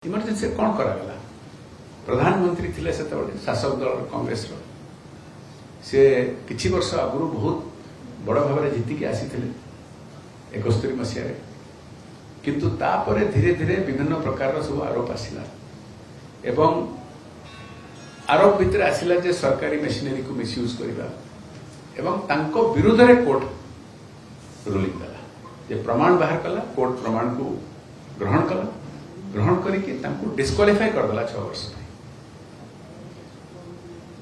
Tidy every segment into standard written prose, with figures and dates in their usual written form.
Emergency कौन करागला प्रधानमंत्री थिले से शासक दल कांग्रेस से किछि वर्ष आगु बहुत बड़ भाव में जीतिकी आसी 71 मसीह किंतु तापरे धीरे धीरे विभिन्न प्रकार सब आरोप आसला एवं आरोप भितर आसला जे सरकारी मेशिनरी को मिसयूज करबा एवं तांको विरुद्ध रे कोर्ट रूलिंग देला जे प्रमाण बाहर कला कोर्ट प्रमाण को ग्रहण करके डिस्क्वालिफाई करदेला 6 वर्ष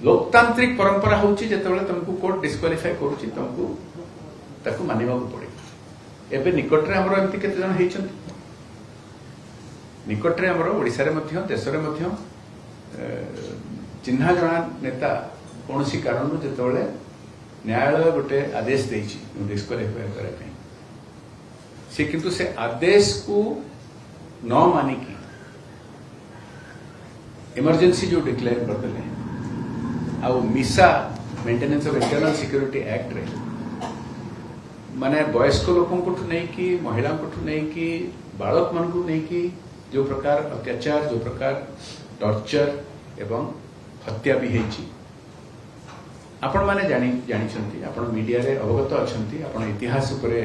लोकतांत्रिक परंपरा होची जेतेबेले तुमको कोर्ट डिस्क्वालिफाई करूची तुमको ताकू मानिबा पड़े एबे निकटरे हमरो एमती केते जन हेइचंती निकटरे हमरो ओडिसा रे मध्य देश रे मध्य चिन्हा जणा नेता कोनोसी कारण जेतेबेले न्यायालय गोटे आदेश देइची डिस्क्वालिफाई करे पे से किंतु से आदेश को न मानिकी इमरजेंसी जो डिक्लेयर करदेले आ मिसा maintenance of internal security act रे माने वयस्क लोकों को नहीं कि महिला को नहीं कि बालक मन को नहीं कि जो प्रकार अत्याचार जो प्रकार टॉर्चर एवं हत्या भी हेची आपण माने जानी आपण मीडिया रे अवगत अछंती आपण इतिहास उपरे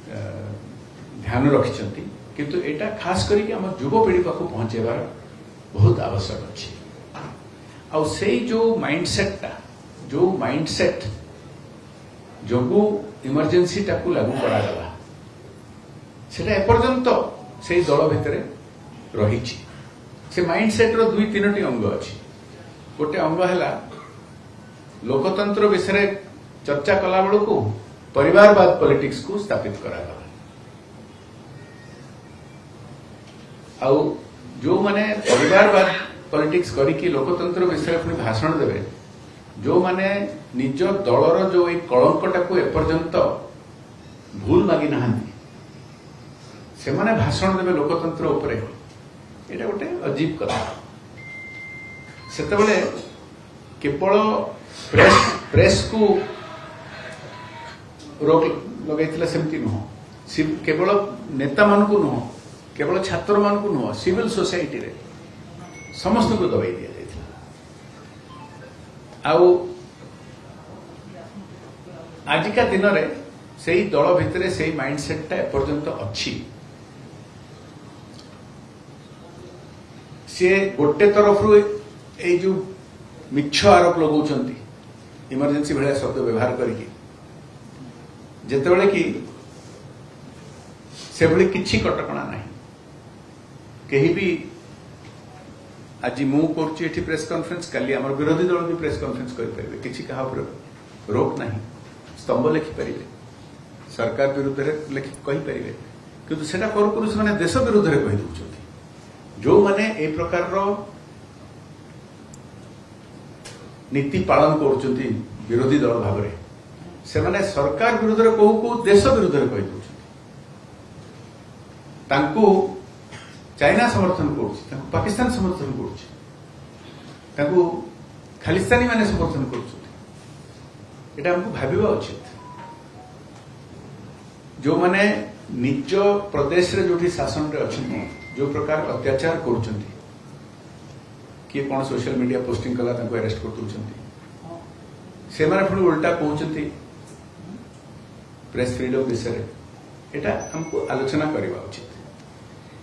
ध्यान रखिछंती किंतु एटा खास करके हम युवपीढ़ी पाक पहुंचेबार बहुत आवश्यक अच्छे आ से जो माइंडसेट जो इमरजेंसी टाकू लागू करागला सेटा एपर्यंत से दल भितर रही से माइंडसेट रो 2-3 अंग अच्छी गोटे अंग है लोकतंत्र विषय चर्चा कला बेलू को परिवारवाद पॉलिटिक्स को स्थापित करागला आउ जो माने परिवारवाद पॉलिटिक्स करिकी लोकतंत्र विषय पुणी भाषण देवे जो माने निज दलर जो एक कलंकटा को एपर्यंत भूल मागी नहांती से माने भाषण देवे लोकतंत्र उपरे एटा गोटे अजीब कथा सेतेबेले केवल प्रेस को रोक लगैथिला सेमती नुह केवल नेता मान को नुह केवल छात्र मान को नुह सिविल सोसाइटी रे समस्त को दबाई दिया जाइथिला आउ आजिका दिन रे सेही दल भितरे सेही माइंडसेट टा एपर्यंत अच्छी से गोटे तरफ रु ए जो मिछ आरोप लगाउछंती इमरजेंसी भलिया शब्द व्यवहार करके जेतेबेले कि से भली किछि कटकणा नाही कहीं भी आज मु करुच्ची प्रेस कॉन्फ्रेंस काली आम विरोधी दल भी प्रेस कॉन्फ्रेंस करें किसी क्या रोक ना स्तंभ लिखिपारे सरकार विरुद्ध कहीपर किंतु से करूँ देश विरुद्ध में कहीदे जो मैंने ए प्रकार नीति पालन कर विरोधी दल भाव से माने सरकार विरुद्ध में कहू कहू देश विरुद्ध में कहीदे चाइना समर्थन कर पाकिस्तान समर्थन कर खालिस्तानी माने समर्थन कर हमको भाविबा उचित जो माने निज प्रदेश रे जो शासन रे अच्छी जो प्रकार अत्याचार कर किए कौन सोशल मीडिया पोस्टिंग कला अरेस्ट कर से पुणी उल्टा कहते प्रेस फ्रीडम विषय एटा हमको आलोचना करवा उचित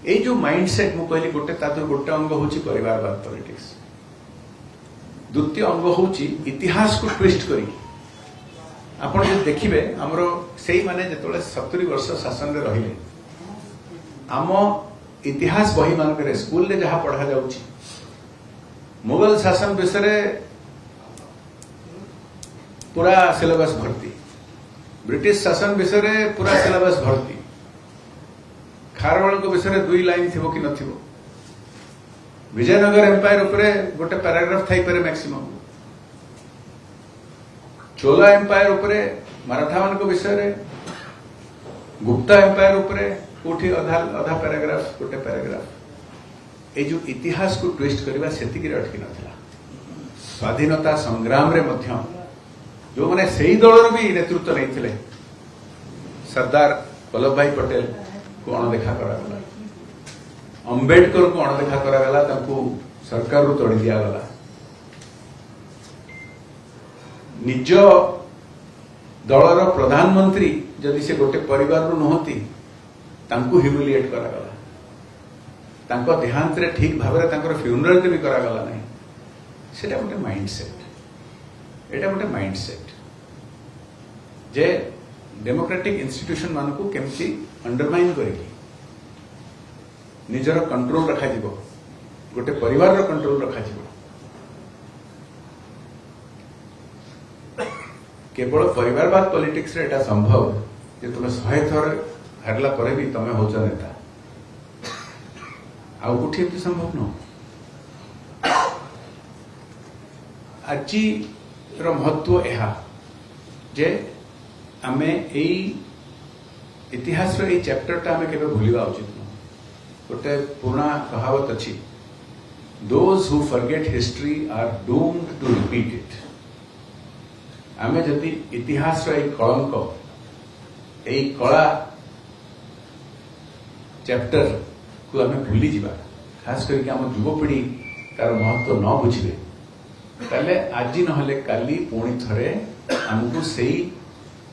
ये जो माइंडसेट मु कहली गोटे गोटे अंग होची परिवारवाद पॉलिटिक्स द्वितीय अंग होची इतिहास को ट्विस्ट करी आपण जो देखिबे हमरो सेही माने जेतोले 70 वर्ष शासन रे रहिले आम इतिहास बही मानकरे स्कूल रे जहा पढ़ा जाउची मुगल शासन विषय पूरा सिलेबस भर्ती ब्रिटिश शासन विषय पूरा सिलेबस भर्ती खारवाल विषय 2 लाइन थी कि नथिबो विजयनगर एम्पायर उपरे गोटे पैराग्राफ थाई पारे मैक्सिमम चोला एम्पायर उपरे मराठा मान विषय रे गुप्ता एम्पायर उपरे कोठी अधा पैराग्राफ गोटे पैराग्राफ ए जो इतिहास को ट्विस्ट करबा सेतिकी अटकी नथिला स्वाधीनता संग्राम रे मध्य जो माने सेही दलर भी नेतृत्व नहीं सरदार वल्लभ भाई पटेल को अणदेखा करागला अंबेडकर को अणदेखा करागला सरकार रू तोड़ी दिगला निज दलर प्रधानमंत्री जदि से गोटे परिवार नुहति ह्यूमिलिएट करागला देहांत ठीक भाव फ्यूनराल भी करागला नहीं सेटा गोटे माइंडसेट एटा गोटे माइंडसेट जे डेमोक्रेटिक इंस्टीट्यूशन मान को केमती अंडरमाइन करके निजर कंट्रोल रखा गोटे परिवार कंट्रोल रखा केवल परिवारवाद पॉलिटिक्स रे एटा संभव जे तुम 100 थर हारला पर भी तुम होच नेता आउ कुछ संभव न आज महत्व यह जे आमे इतिहास रो चैप्टर आमे केबे भूलिबा उचित न गोटे पुराना कहावत अच्छी those who forget history are doomed to repeat it आमे जदि इतिहास रो कलंक कला चैप्टर को आमे भूली जिबा खास करके आम युवपीढ़ी तार महत्व न बुझे ताले आज नहले काली पुणी थरे आमको सही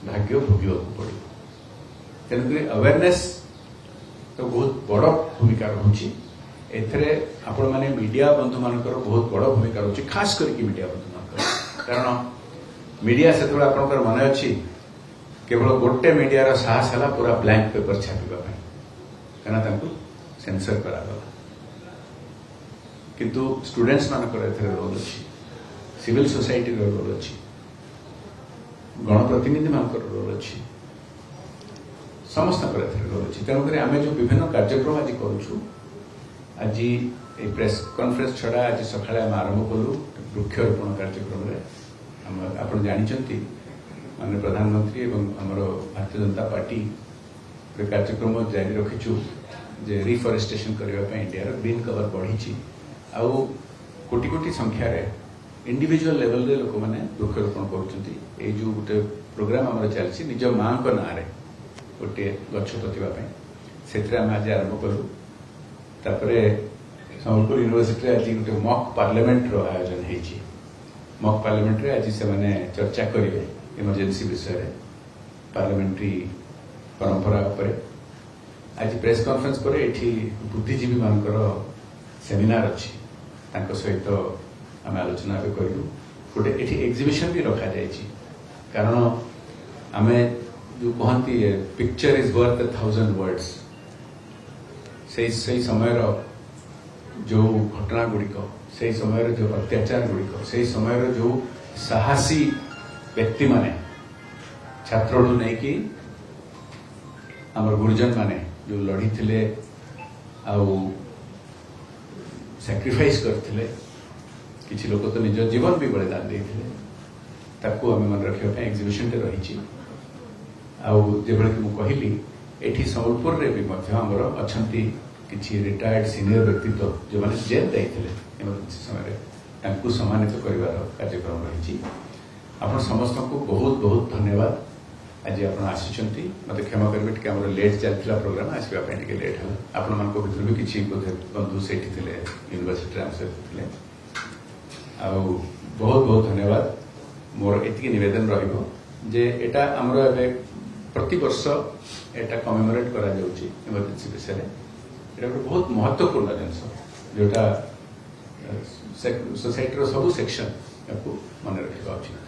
भाग्य भोगवाक पड़ो तेणुक अवेयरनेस तो बहुत बड़ भूमिका रही आपण माने मीडिया बंधु मानकर बहुत बड़ भूमिका रही खास करके मीडिया बंधु मान कारण मीडिया से आपंकर मन अच्छी केवल गोटे मीडिया साहस है पूरा ब्लैंक पेपर छापिबा कहीं सेंसर करागला किंतु स्टूडेंट्स मानकर एथरे रोल अच्छी सिविल सोसाइटी रोल अच्छी गणप्रतिनिधि मानकर रोल अच्छी समस्त रोल अच्छी तेणुक आम जो विभिन्न कार्यक्रम आज करूँ आज ये प्रेस कॉन्फ्रेंस छड़ा आज सकाଳେ आम आरंभ कलु वृक्षरोपण कार्यक्रम आप जानते माननीय प्रधानमंत्री एवं आमर भारतीय जनता पार्टी कार्यक्रम जारी रखीचु जे रिफॉरेस्टेशन करने इंडिया ग्रीन कवर बढ़ी आउ कोटी कोटी संख्यार इंडिविजुअल लेवल रे लोक मैंने वृक्षरोपण कर जो गोटे प्रोग्राम आम चलती निज माँ ना गोटे गछ पोतवाई से आज आरंभ कलु सम्बलपुर यूनिवर्सिटी आज गोटे मॉक पार्लियामेंट रो आयोजन होती मॉक पार्लियामेंट रे आज से माने चर्चा करेंगे इमरजेंसी विषय रे पार्लियामेंट्री परंपरा उपरे आज प्रेस कॉन्फ्रेंस पर एठी बुद्धिजीवी मानकर सेमिनार अच्छी सहित आम आलोचना भी करूँ गोटे एठी एग्जिबिशन भी रखा जाए कारण आम जो कहती पिक्चर इज वर्थ 1000 वर्ड्स से समय जो घटना गुड़िक से समय जो अत्याचार गुड़िक से समय जो साहसी व्यक्ति माने छात्र नहीं कि आम गुरुजन माने जो लड़ी थे सैक्रिफाइस करते किसी लोग तो निज जीवन भी बलिदान देते आम मन रखा एग्जिबिशन रही जो कहली एठी सम्बलपुर रे भी आमर अच्छा किसी रिटायर्ड सीनियर व्यक्तित्व जो मैंने जेल जाते इमरजेंसी समय सम्मानित कर कार्यक्रम रही आप समस्त को बहुत बहुत धन्यवाद आज आप आसिंट मत क्षमा करेंगे टी आम लेट चलता प्रोग्राम आसवाई टे लेट है आपण मान भर भी किसी बंधु से यूनिवर्सिटी आम सहित थे बहुत बहुत धन्यवाद मोर एति निवेदन रे आमर प्रति वर्ष एटा कमेमोरेट करा जाउची इमरजेंसी विषय में बहुत महत्वपूर्ण जिनस जोटा सोसाइटी सब सेक्शन मन रखा उचित।